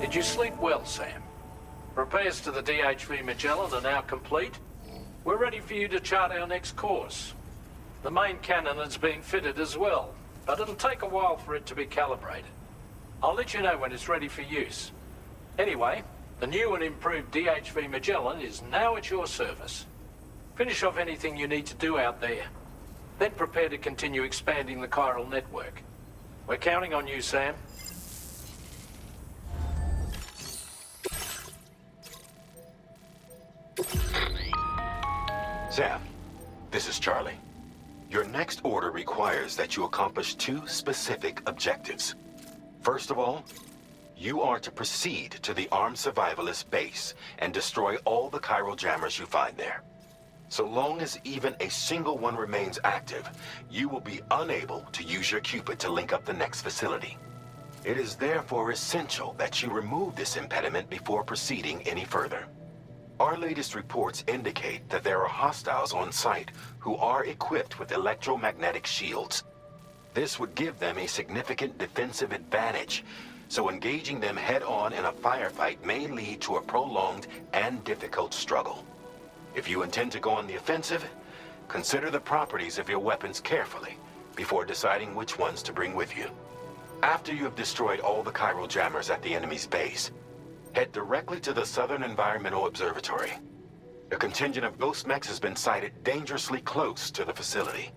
Did you sleep well, Sam? Repairs to the DHV Magellan are now complete. We're ready for you to chart our next course. The main cannon has been fitted as well, but it'll take a while for it to be calibrated. I'll let you know when it's ready for use. Anyway, the new and improved DHV Magellan is now at your service. Finish off anything you need to do out there. Then prepare to continue expanding the chiral network. We're counting on you, Sam. Sam, this is Charlie. Your next order requires that you accomplish two specific objectives. First of all, you are to proceed to the armed survivalist base and destroy all the chiral jammers you find there. So long as even a single one remains active, you will be unable to use your Cupid to link up the next facility. It is therefore essential that you remove this impediment before proceeding any further. Our latest reports indicate that there are hostiles on site who are equipped with electromagnetic shields. This would give them a significant defensive advantage, so engaging them head-on in a firefight may lead to a prolonged and difficult struggle. If you intend to go on the offensive, consider the properties of your weapons carefully before deciding which ones to bring with you. After you have destroyed all the chiral jammers at the enemy's base, head directly to the Southern Environmental Observatory. A contingent of ghost mechs has been sighted dangerously close to the facility.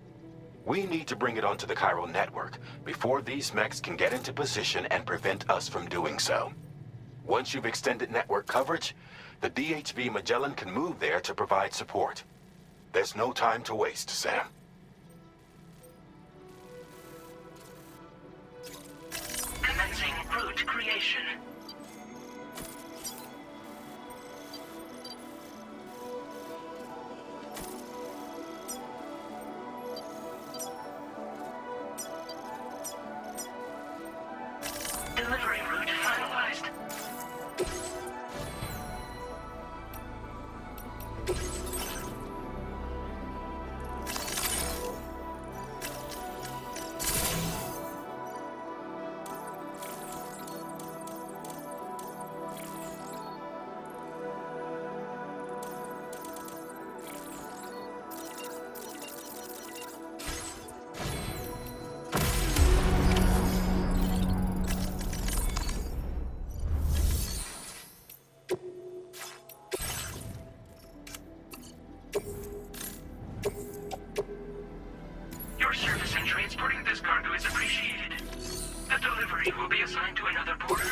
We need to bring it onto the chiral network before these mechs can get into position and prevent us from doing so. Once you've extended network coverage, the DHV Magellan can move there to provide support. There's no time to waste, Sam. Commencing route creation. Delivery route finalized. Your service in transporting this cargo is appreciated. The delivery will be assigned to another porter.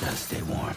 Gotta stay warm.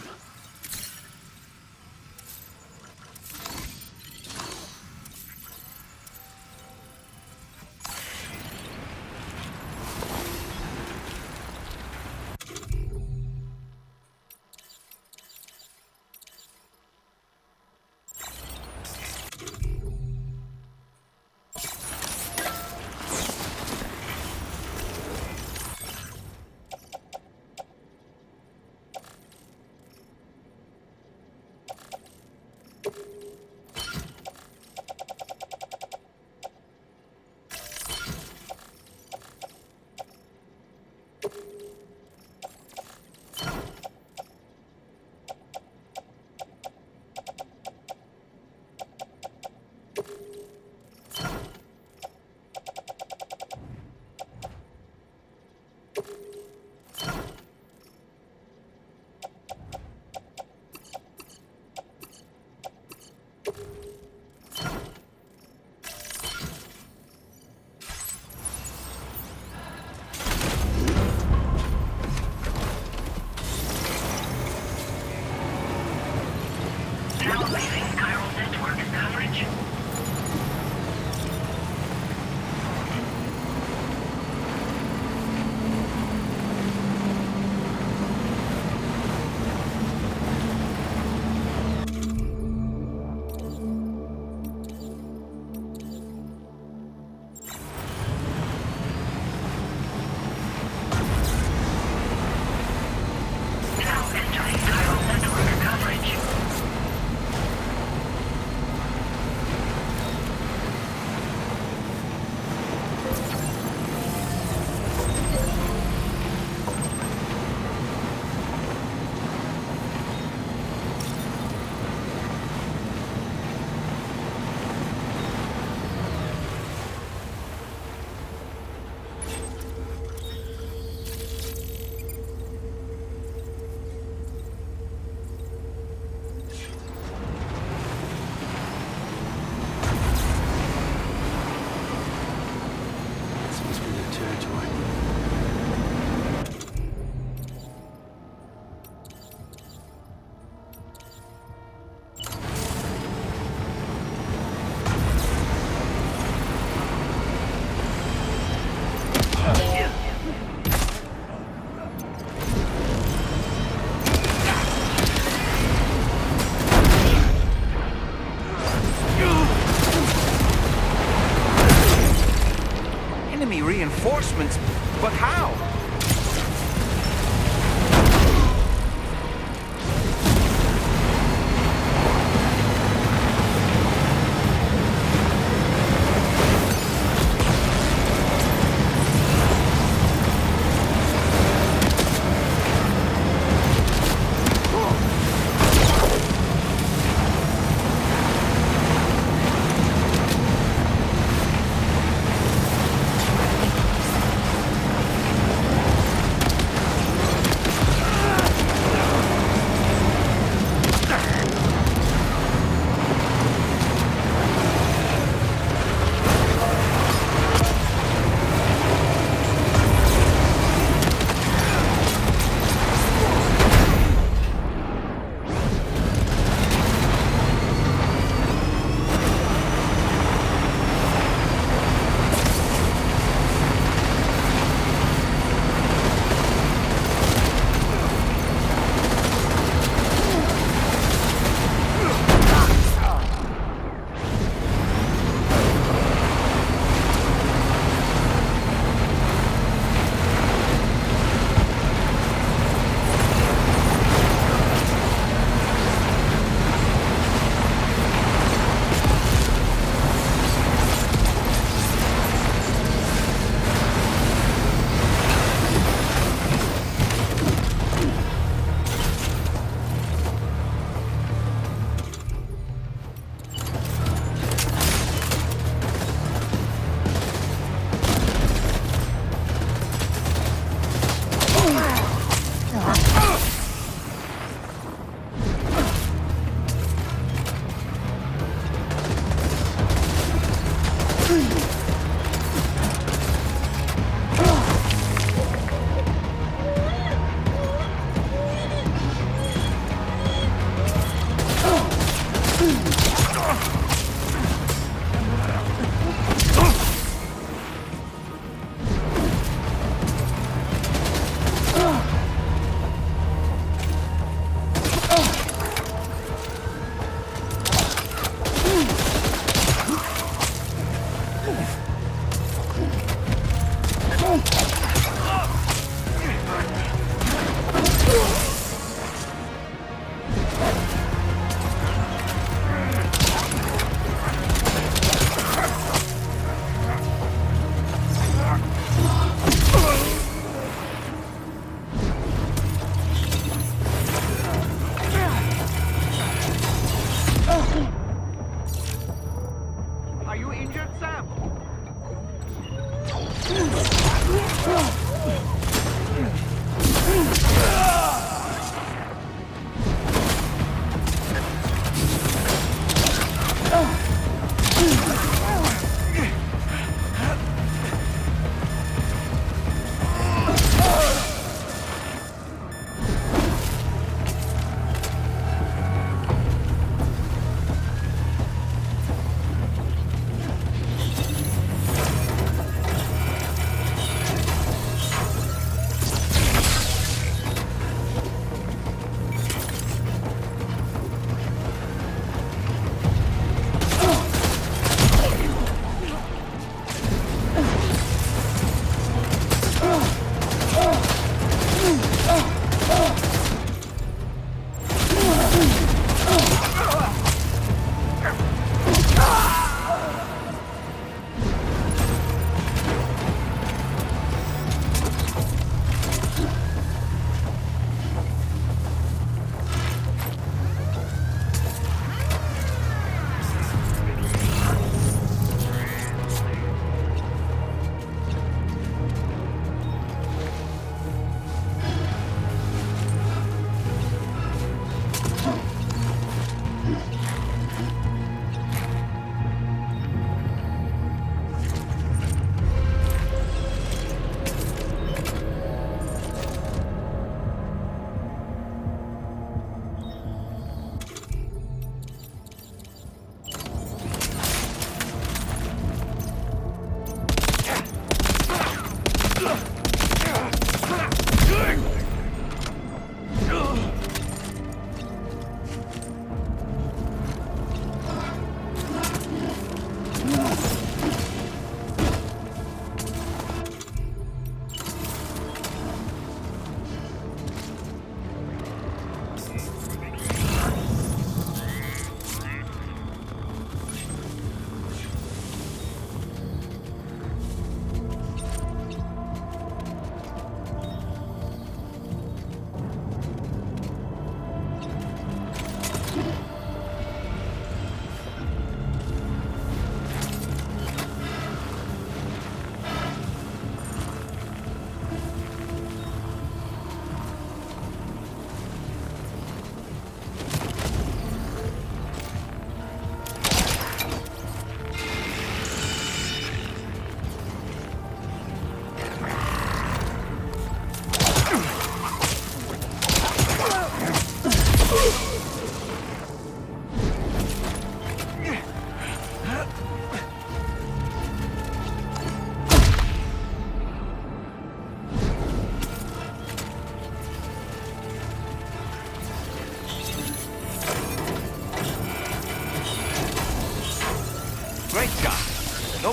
Now leaving chiral network coverage. Now entering chiral network coverage. This must be their territory. Enemy reinforcements? But how?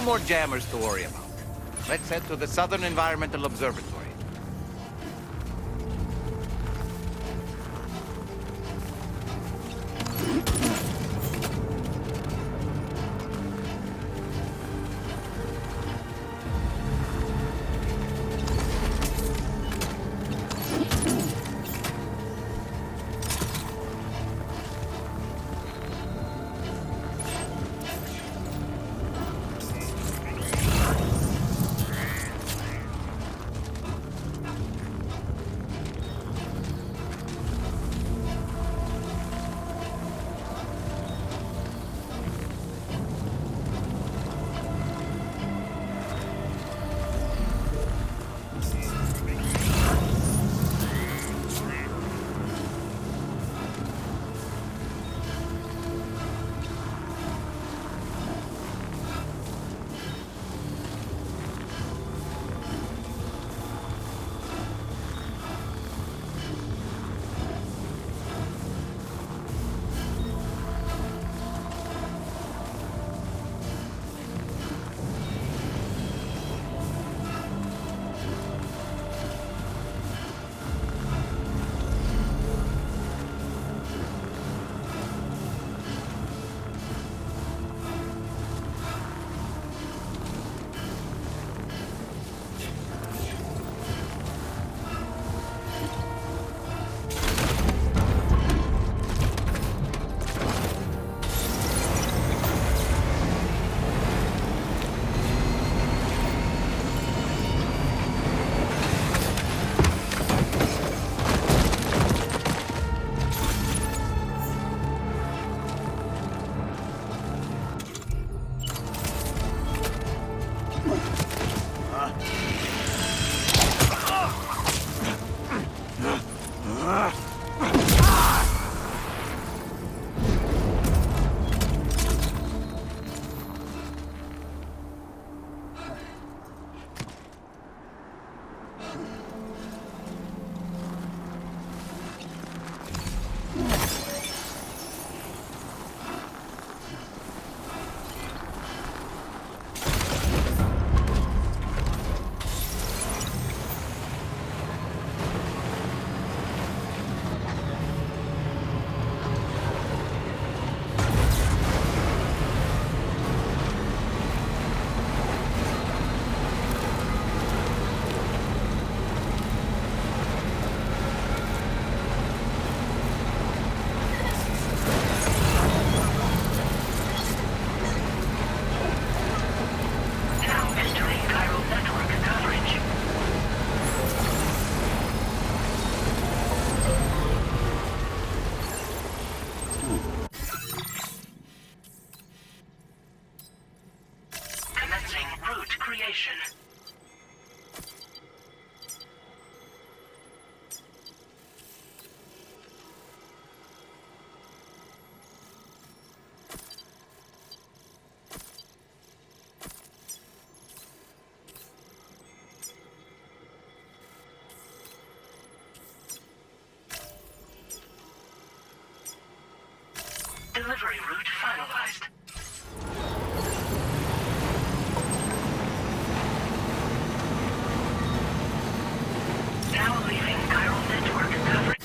No more jammers to worry about. Let's head to the Southern Environmental Observatory. Delivery route finalized. Now leaving chiral network coverage.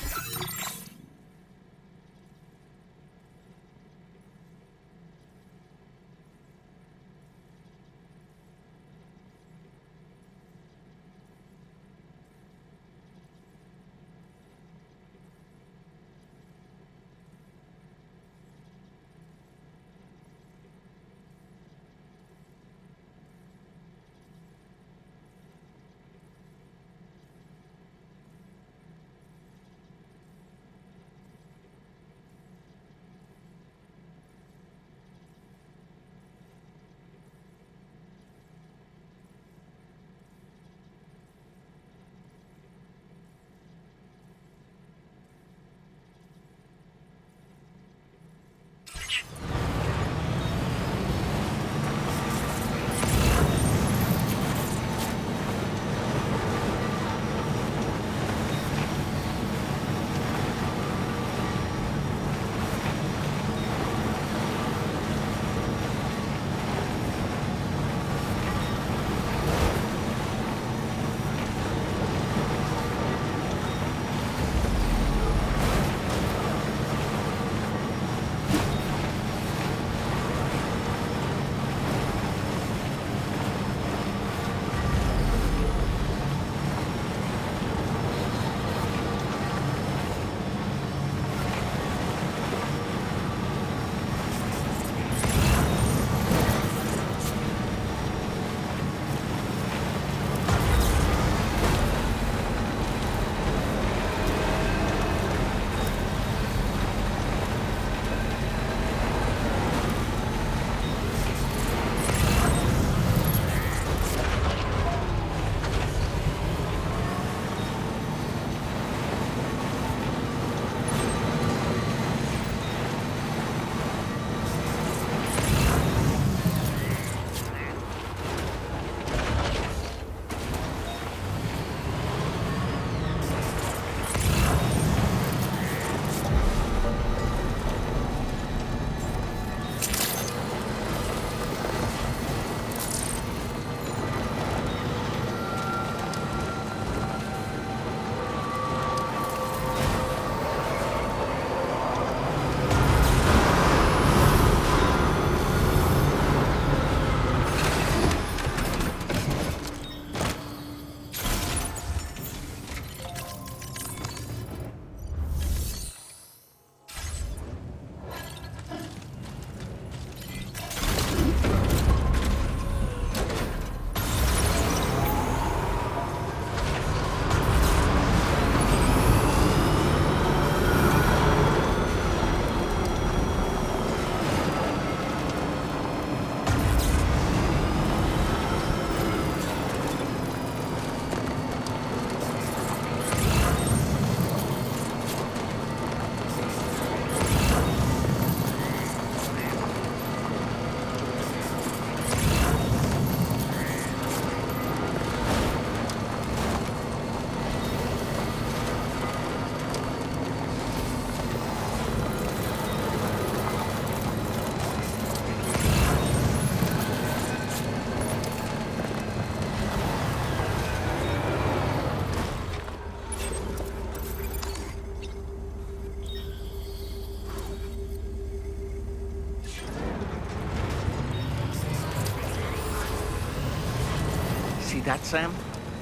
that, Sam?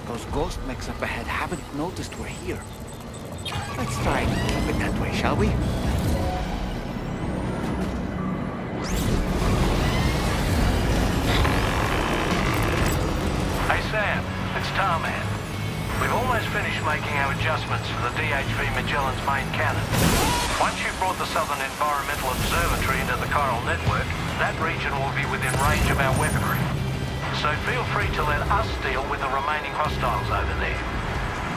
Those ghost mechs up ahead haven't noticed we're here. Let's try and keep it that way, shall we? Hey Sam, it's Tarman. We've almost finished making our adjustments to the DHV Magellan's main cannon. Once you've brought the Southern Environmental Observatory into the chiral network, that region will be within range of our weaponry. So feel free to let us deal with the remaining hostiles over there.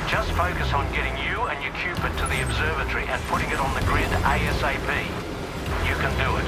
Just focus on getting you and your Cupid to the observatory and putting it on the grid ASAP. You can do it.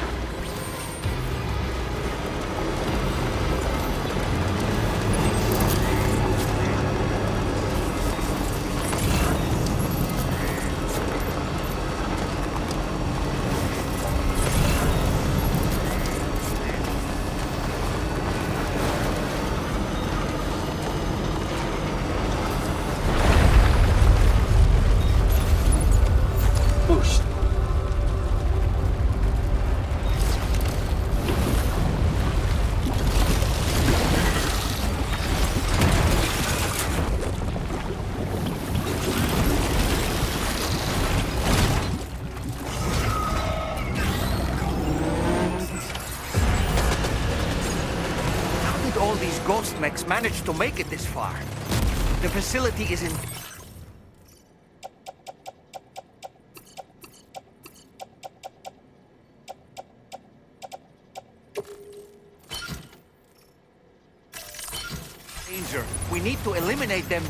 All these ghost mechs managed to make it this far. The facility is in... danger. We need to eliminate them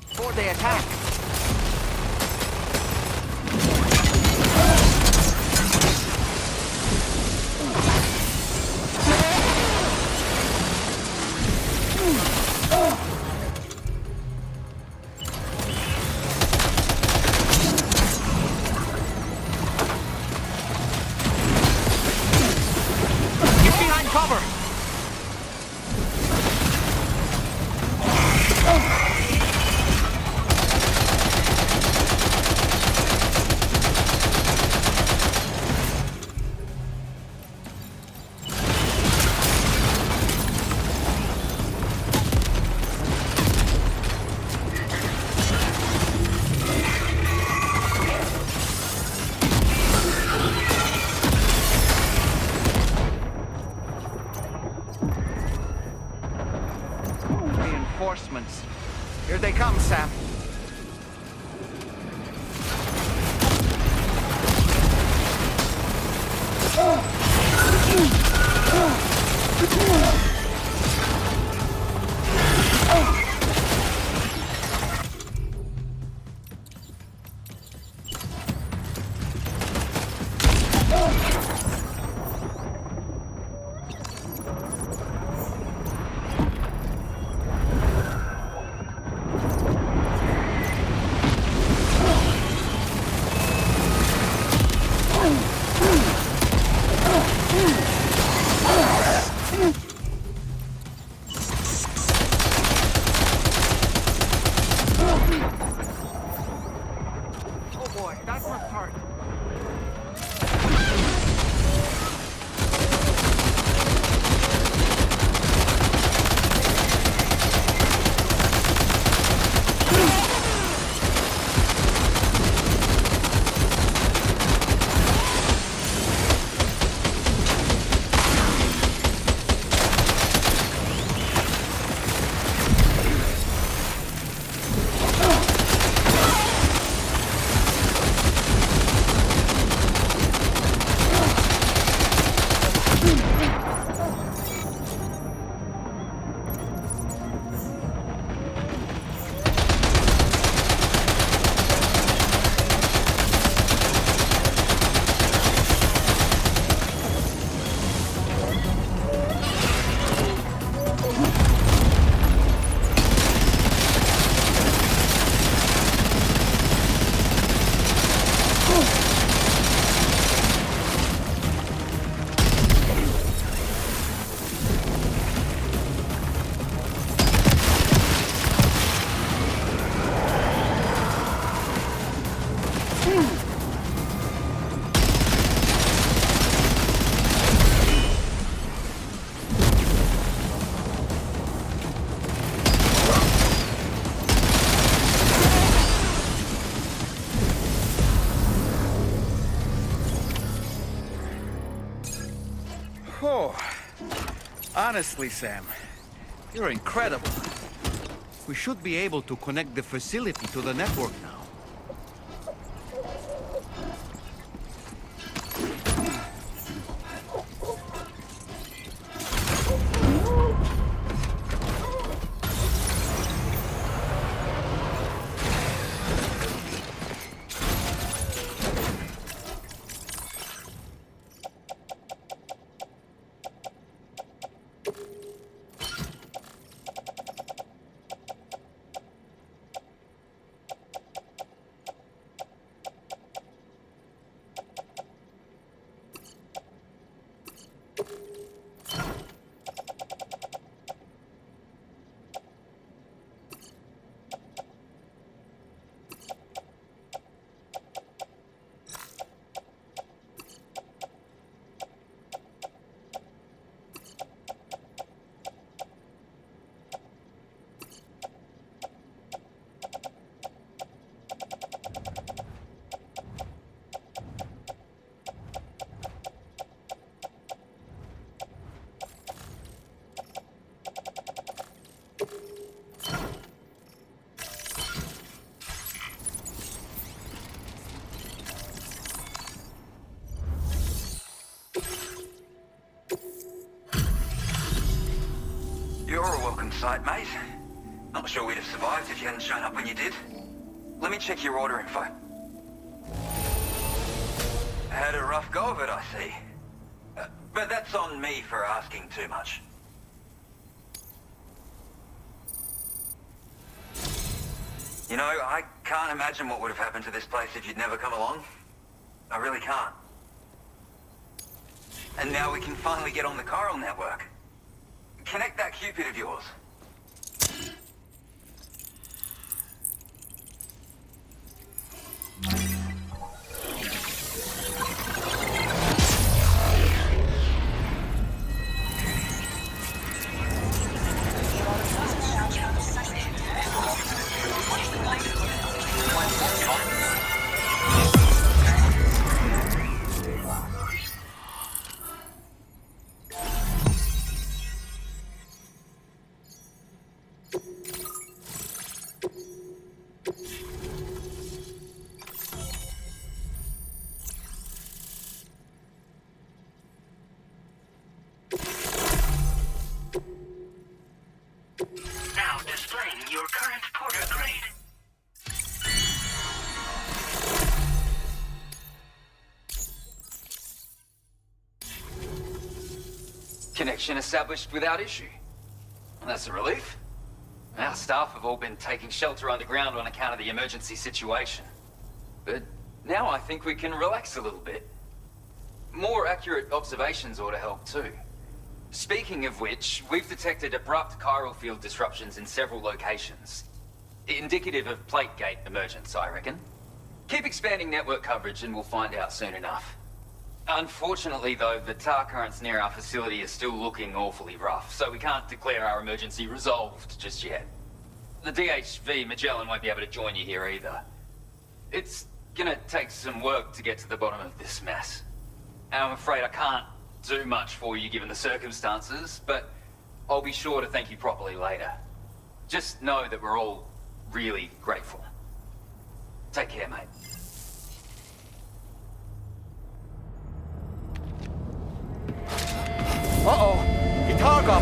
before they attack. Cover! Reinforcements. Here they come, Sam. Honestly, Sam, you're incredible. We should be able to connect the facility to the network now. You're a welcome sight, mate. Not sure we'd have survived if you hadn't shown up when you did. Let me check your order info. Had a rough go of it, I see. But that's on me for asking too much. You know, I can't imagine what would have happened to this place if you'd never come along. I really can't. And now we can finally get on the chiral network. Connect that Cupid of yours. Now displaying your current porter grade. Connection established without issue. That's a relief. Our staff have all been taking shelter underground on account of the emergency situation. But now I think we can relax a little bit. More accurate observations ought to help too. Speaking of which, we've detected abrupt chiral field disruptions in several locations. Indicative of plate gate emergence, I reckon. Keep expanding network coverage and we'll find out soon enough. Unfortunately though, the tar currents near our facility are still looking awfully rough, so we can't declare our emergency resolved just yet. The DHV Magellan won't be able to join you here either. It's gonna take some work to get to the bottom of this mess. And I'm afraid I can't do much for you given the circumstances, but I'll be sure to thank you properly later. Just know that we're all really grateful. Take care, mate. Uh-oh! Itargop!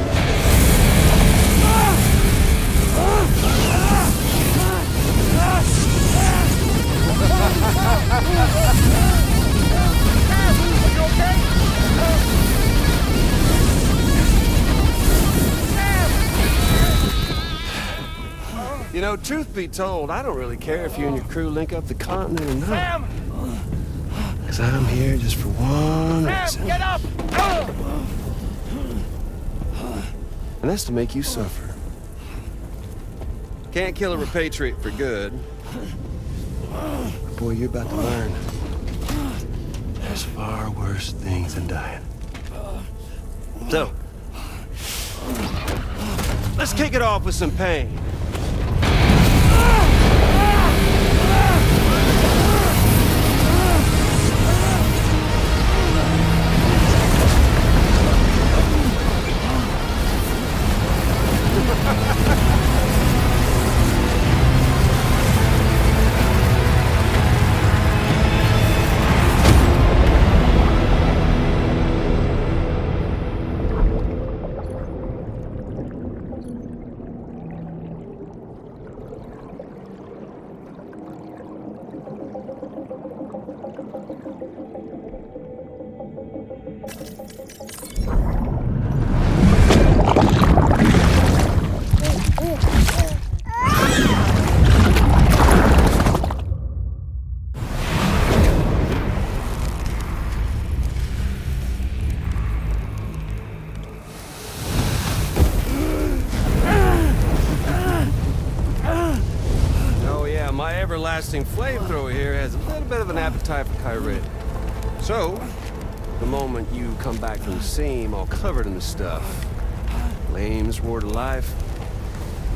You know, truth be told, I don't really care if you and your crew link up the continent or not. Sam! Because I'm here just for one reason. Sam, get up! And that's to make you suffer. Can't kill a repatriate for good. But boy, you're about to learn. There's far worse things than dying. So, let's kick it off with some pain. everlasting flamethrower here has a little bit of an appetite for Kyrie. So, the moment you come back from the scene all covered in the stuff, flames roar to life,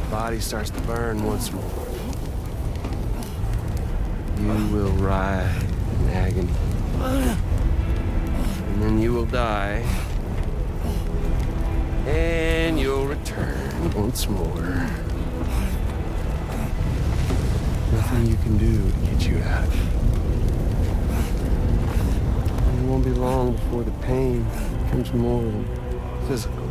the body starts to burn once more. You will writhe in agony. And then you will die. And you'll return once more. Nothing you can do to get you out of it. And it won't be long before the pain becomes more than physical.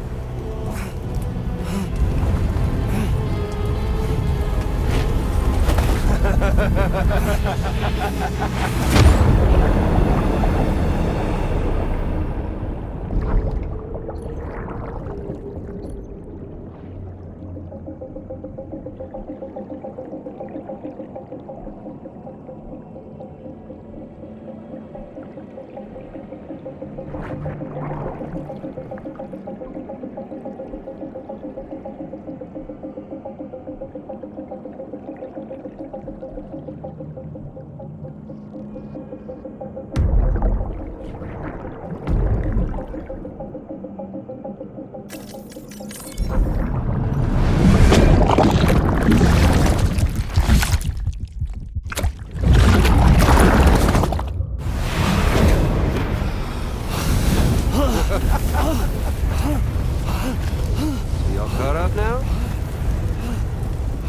Y'all caught up now?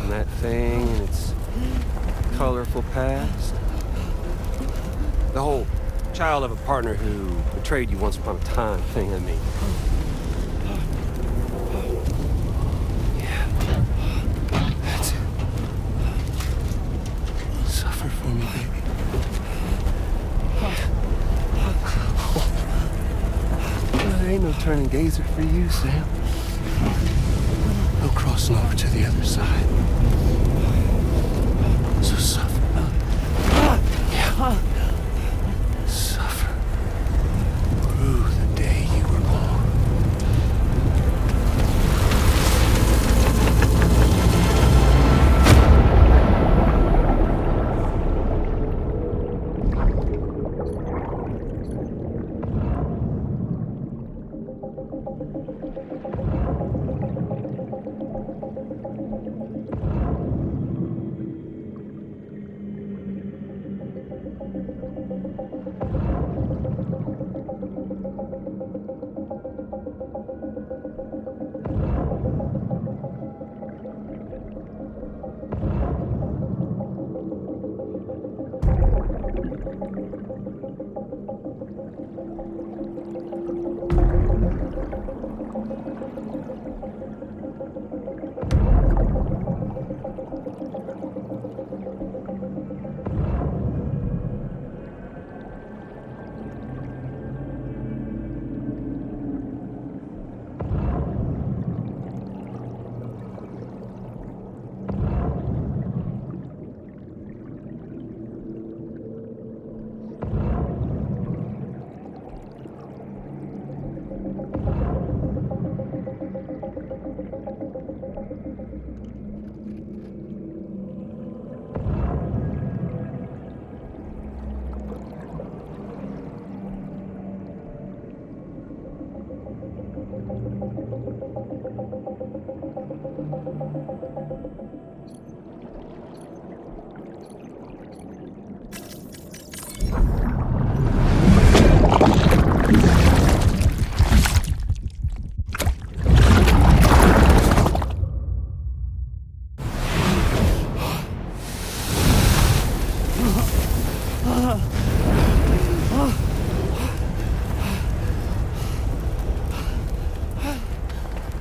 On that thing and its colorful past? The whole child of a partner who betrayed you once upon a time thing, I mean. Yeah. That's it. Suffer for me, baby. There ain't no turning gazer for you, Sam. No crossing over to the other side. So suffer. Yeah. Suffer. Through the day you were born.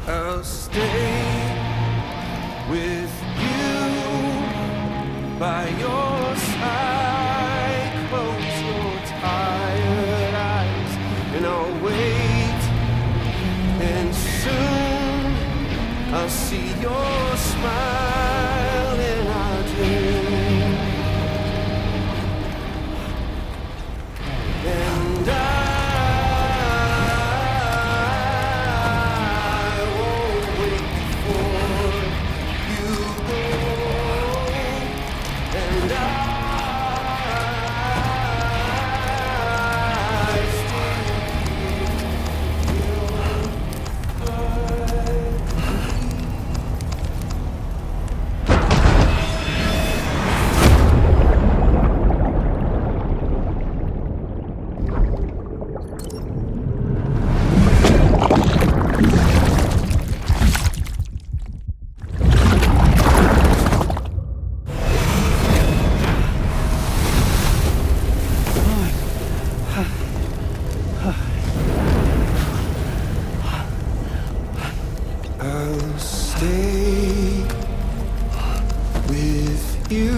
I'll stay with you by your side. Close your tired eyes and I'll wait. And soon I'll see your smile in our dream. And and You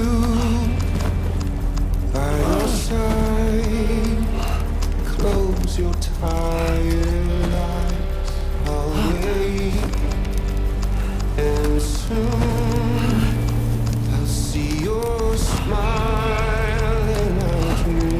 by your side, close your tired eyes. I'll wait, and soon I'll see your smile and I'll dream.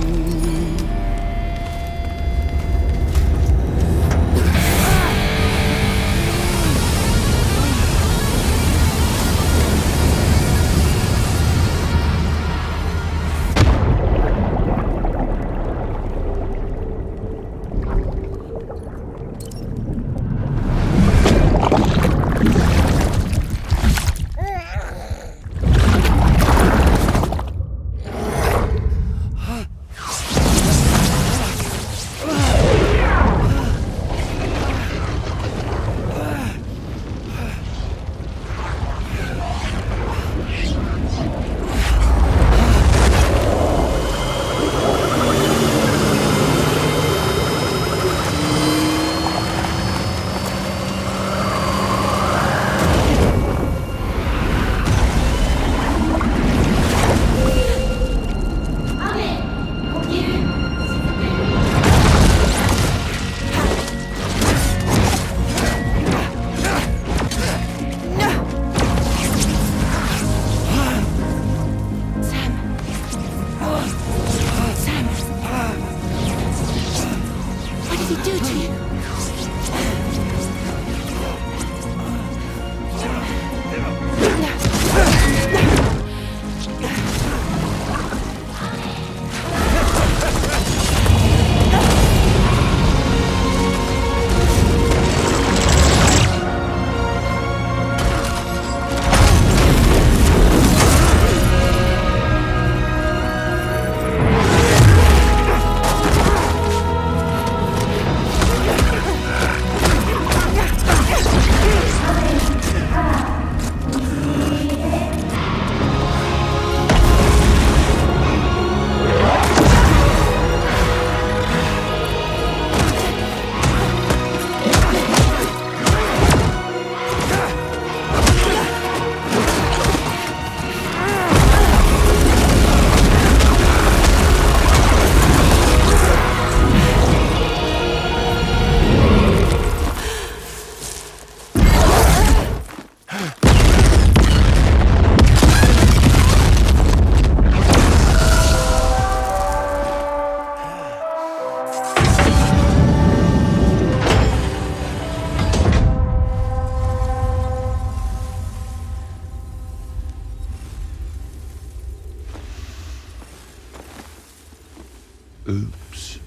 Oops.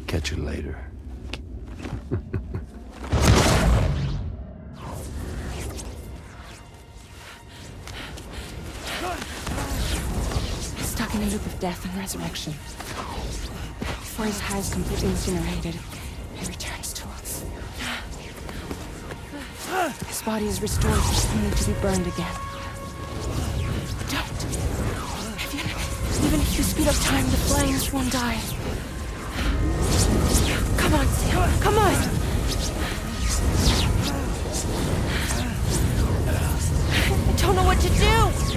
Catch you later. Stuck in a loop of death and resurrection. Before his high is completely incinerated, he returns to us. His body is restored, only to be burned again. Don't. Even if you speed up time, the flames won't die. Come on, Sam. Come on. I don't know what to do.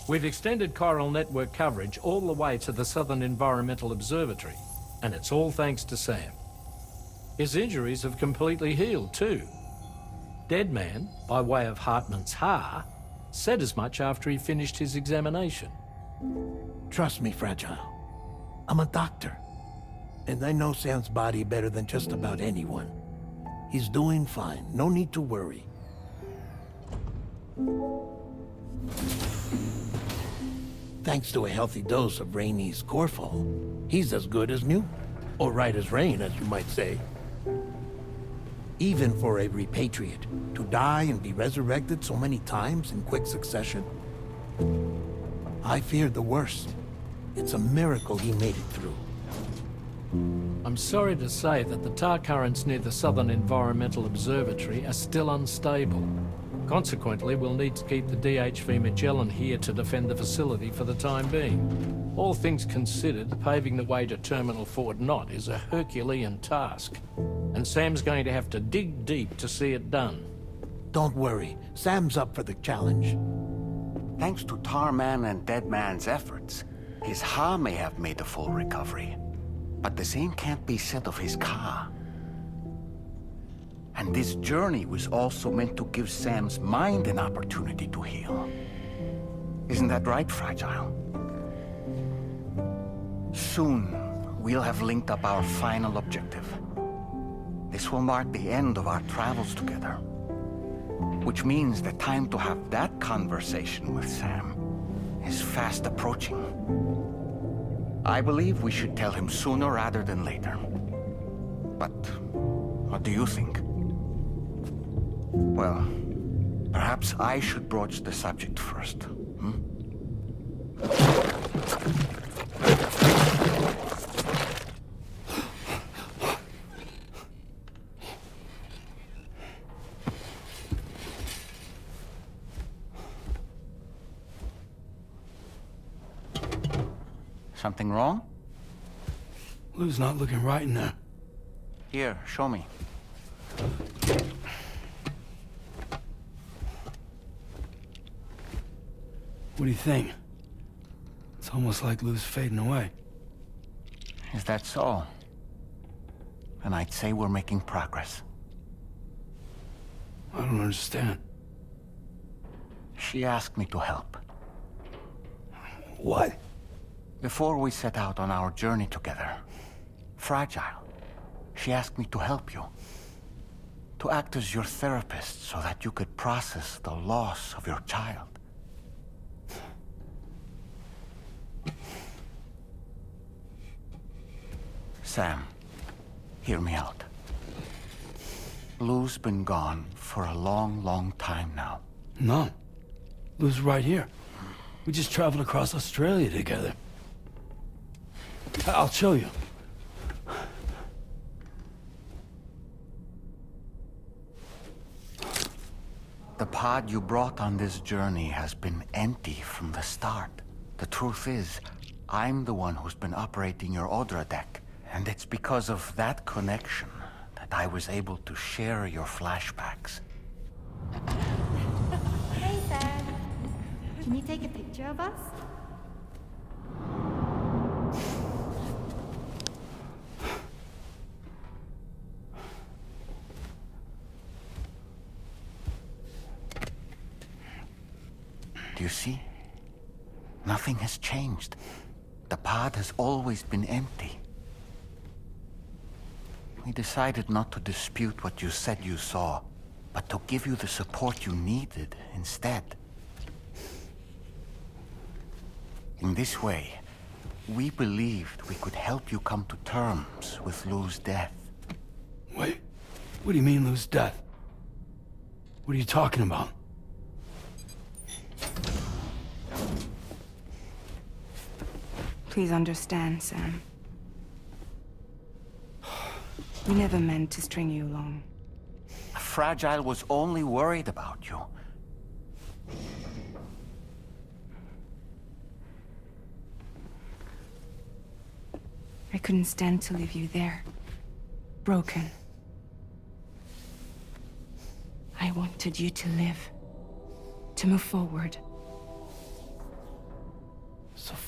We've extended chiral network coverage all the way to the Southern Environmental Observatory, and it's all thanks to Sam. His injuries have completely healed too. Deadman, by way of Hartman's Ha, said as much after he finished his examination. Trust me, Fragile. I'm a doctor. And I know Sam's body better than just about anyone. He's doing fine. No need to worry. Thanks to a healthy dose of Rainey's Corfol, he's as good as new. Or right as rain, as you might say. Even for a repatriate, to die and be resurrected so many times in quick succession. I feared the worst. It's a miracle he made it through. I'm sorry to say that the tar currents near the Southern Environmental Observatory are still unstable. Consequently, we'll need to keep the DHV Magellan here to defend the facility for the time being. All things considered, paving the way to Terminal Fort Knott is a Herculean task, and Sam's going to have to dig deep to see it done. Don't worry, Sam's up for the challenge. Thanks to Tarman and Deadman's efforts, his Ha may have made a full recovery. But the same can't be said of his Ka. And this journey was also meant to give Sam's mind an opportunity to heal. Isn't that right, Fragile? Soon, we'll have linked up our final objective. This will mark the end of our travels together. Which means the time to have that conversation with Sam is fast approaching. I believe we should tell him sooner rather than later. But what do you think? Well, perhaps I should broach the subject first, hmm? Something wrong? Lou's not looking right in there. Here, show me. What do you think? It's almost like Lou's fading away. Is that so? Then I'd say we're making progress. I don't understand. She asked me to help. What? Before we set out on our journey together, Fragile, she asked me to help you. To act as your therapist so that you could process the loss of your child. Sam, hear me out. Lou's been gone for a long, long time now. No. Lou's right here. We just traveled across Australia together. I'll show you. The pod you brought on this journey has been empty from the start. The truth is, I'm the one who's been operating your Odra deck, and it's because of that connection that I was able to share your flashbacks. Hey, Sam. Can you take a picture of us? Do you see? Nothing has changed. The pod has always been empty. We decided not to dispute what you said you saw, but to give you the support you needed instead. In this way, we believed we could help you come to terms with Lou's death. Wait, what do you mean Lou's death? What are you talking about? Please understand, Sam. We never meant to string you along. Fragile was only worried about you. I couldn't stand to leave you there. Broken. I wanted you to live. To move forward.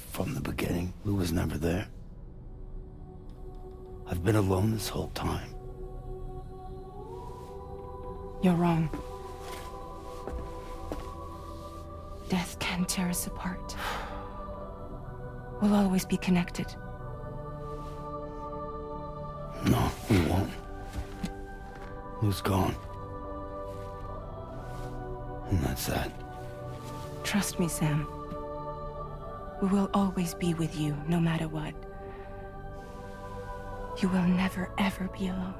from the beginning. Lou was never there. I've been alone this whole time. You're wrong. Death can tear us apart. We'll always be connected. No, we won't. Lou's gone. And that's that. Trust me, Sam. We will always be with you, no matter what. You will never, ever be alone.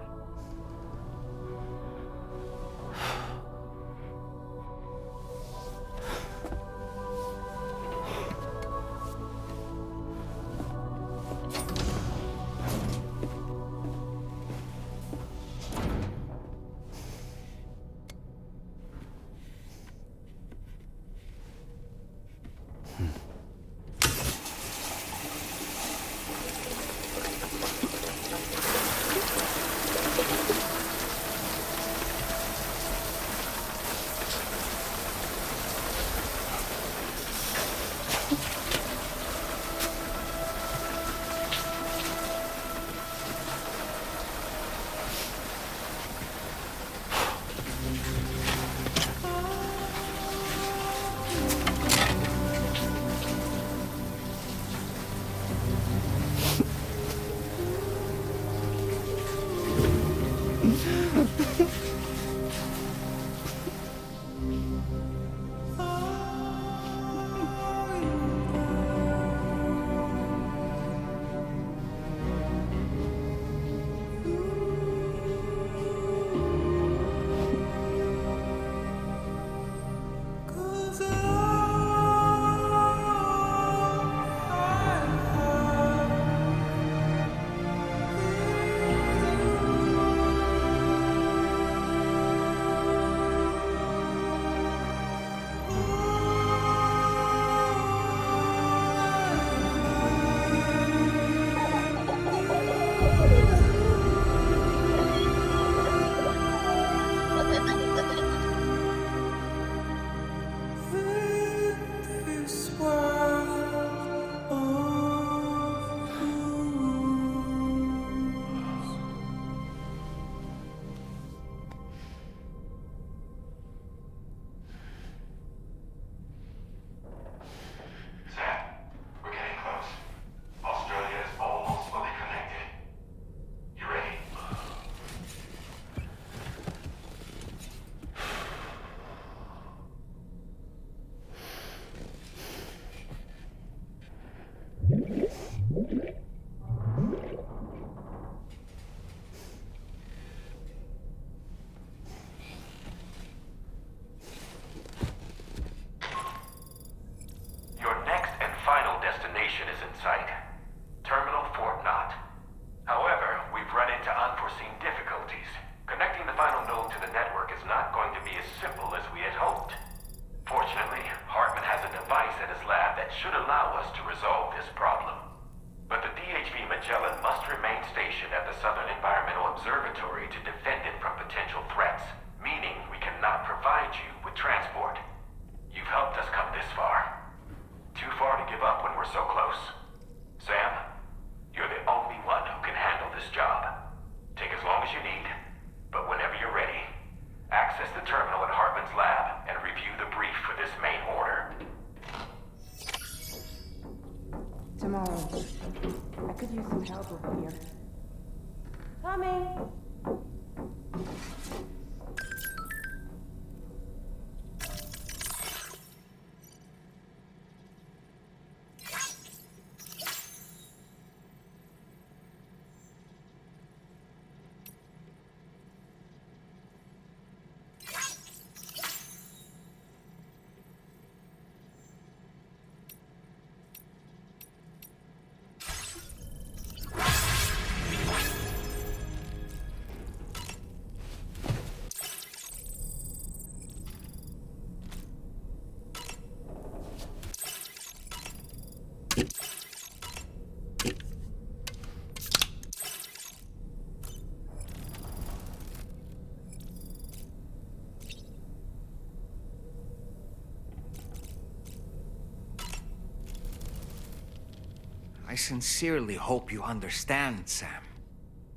I sincerely hope you understand, Sam.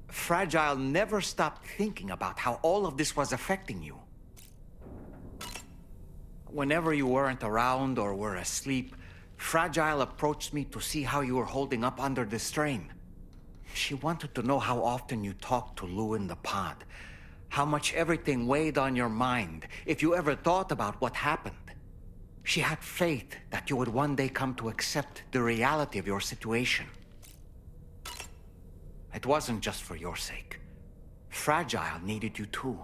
Fragile never stopped thinking about how all of this was affecting you. Whenever you weren't around or were asleep, Fragile approached me to see how you were holding up under the strain. She wanted to know how often you talked to Lou in the pod, how much everything weighed on your mind, if you ever thought about what happened. She had faith that you would one day come to accept the reality of your situation. It wasn't just for your sake. Fragile needed you too.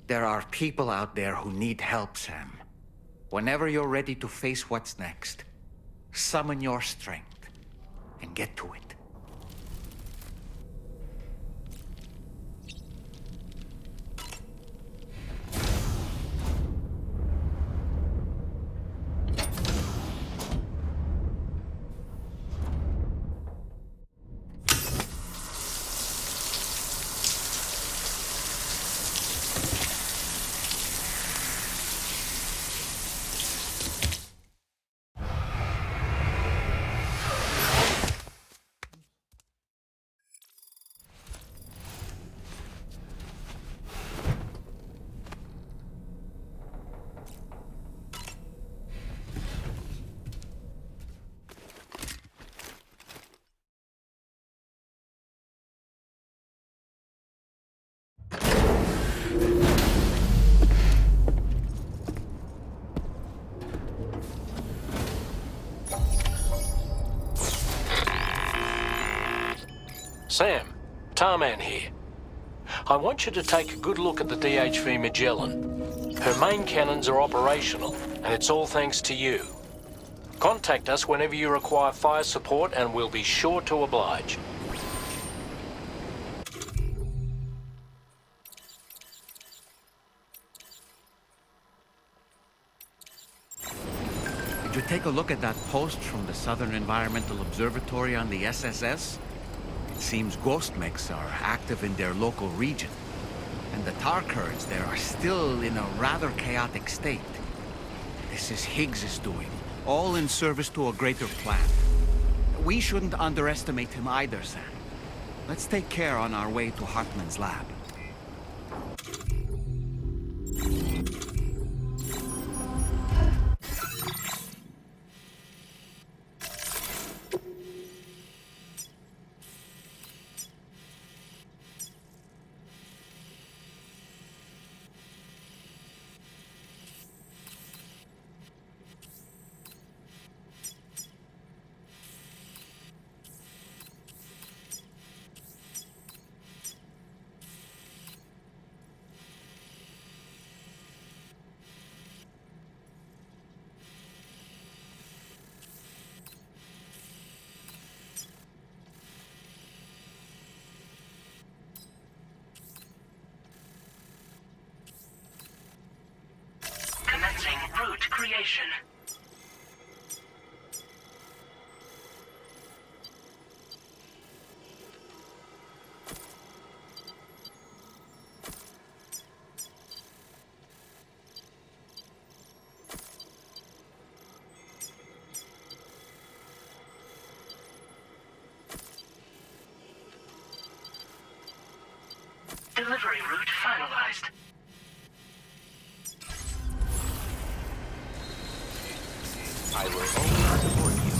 There are people out there who need help, Sam. Whenever you're ready to face what's next, summon your strength and get to it. Sam, Tarman here. I want you to take a good look at the DHV Magellan. Her main cannons are operational, and it's all thanks to you. Contact us whenever you require fire support, and we'll be sure to oblige. Did you take a look at that post from the Southern Environmental Observatory on the SSS? It seems ghost mechs are active in their local region, and the tar currents there are still in a rather chaotic state. This is Higgs' doing, all in service to a greater plan. We shouldn't underestimate him either, Sam. Let's take care on our way to Hartman's lab. Commencing route creation. Delivery route finalized. I will only support you.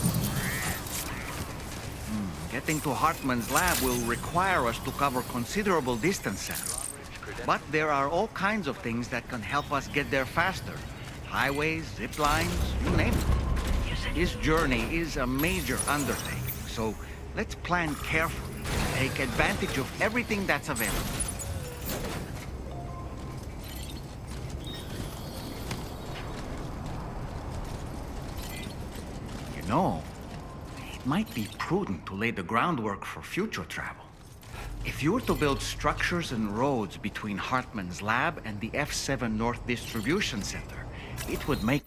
Getting to Hartman's lab will require us to cover considerable distance, Sam. But there are all kinds of things that can help us get there faster. Highways, zip lines, you name it. This journey is a major undertaking, so let's plan carefully and take advantage of everything that's available. No, it might be prudent to lay the groundwork for future travel. If you were to build structures and roads between Hartman's lab and the F7 North Distribution Center, it would make